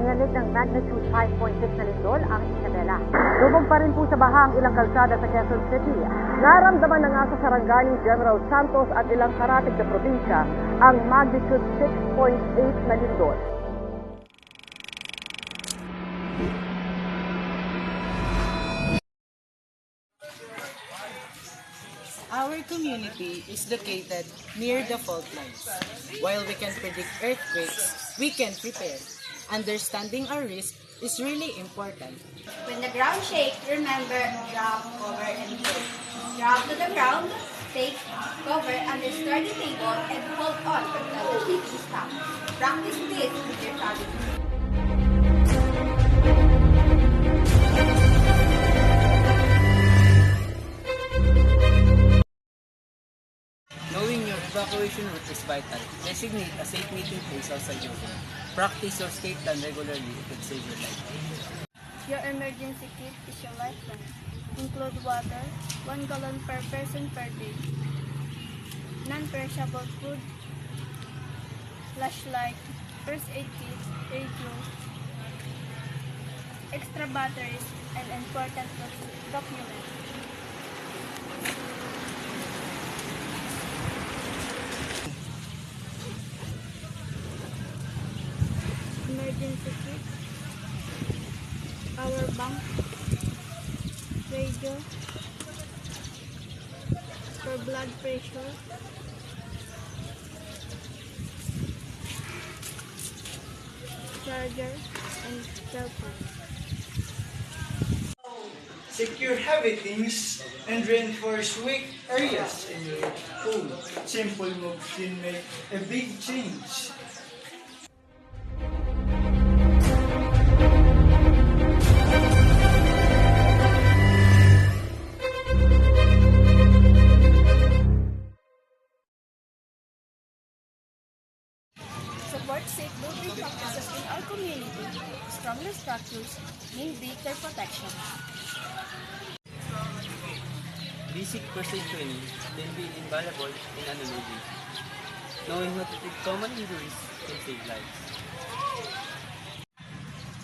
Nanyanig ng magnitude 5.6 na lindol ang Isabela. Lubog pa rin po sa baha ang ilang kalsada sa Quezon City. Naramdaman na nga sa Sarangani, General Santos at ilang karatig na probinsya ang magnitude 6.8 na lindol. Our community is located near the fault lines. While we can predict earthquakes, we can prepare. Understanding our risk is really important. When the ground shakes, remember, drop, cover, and hold. Drop to the ground, take cover under sturdy table, and hold on until the shaking stops. Practice this with your family. Knowing your evacuation route is vital. Designate a safe meeting place outside your home. Practice your state plan regularly. It could save your life. Your emergency kit is your lifeline. Include water, 1 gallon per person per day. Non-perishable food, flashlight, first aid kit, radio, extra batteries, and important documents. Emergency kit, power bank, radio, for blood pressure, charger, and cell phone. Secure heavy things and reinforce weak areas in your home. Simple moves can make a big change. Support safe building practices in our community. Stronger structures mean greater protection. Basic first aid training can be invaluable in an emergency. Knowing how to treat common injuries can save lives.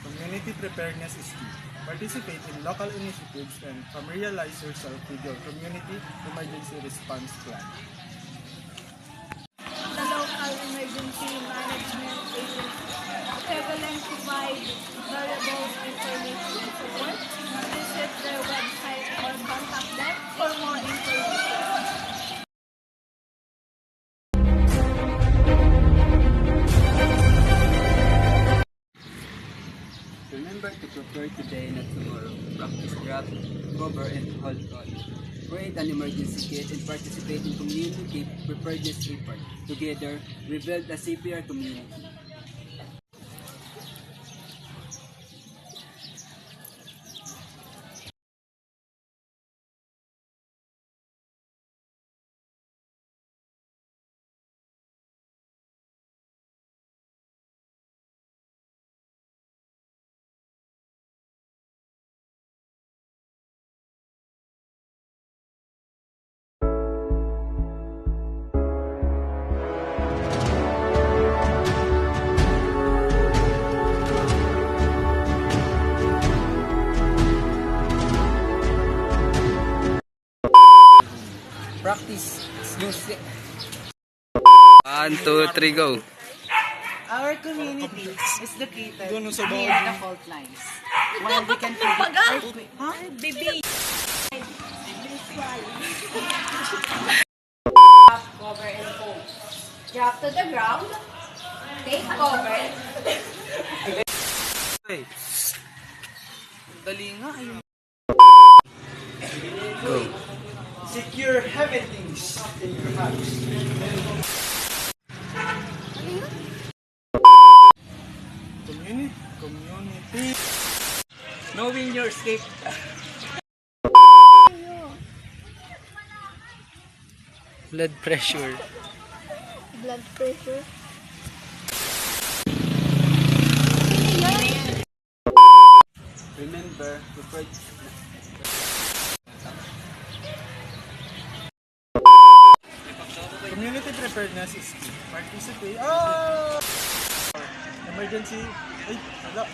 Community preparedness is key. Participate in local initiatives and familiarize yourself with your community emergency response plan. The local emergency management agency prevalent provide valuable information and support. Visit their website or contact them for more information. Remember to prepare today, not tomorrow. Practice drop, cover, and hold on. Create an emergency kit and participate in community preparedness report. Together, we build a safer community. Practice loosely. 1, 2, 3, go. Our community is located near the fault lines. While we can predict earthquakes, baby. Drop, cover, and hold. Drop to the ground, take cover, Hey. Dali nga. Ayun. Go. Secure heavy things in your house. Community. Knowing your state. Blood pressure. Blood pressure. Remember, prepare. Community preparedness is key. Participate. Emergency Ay, wala.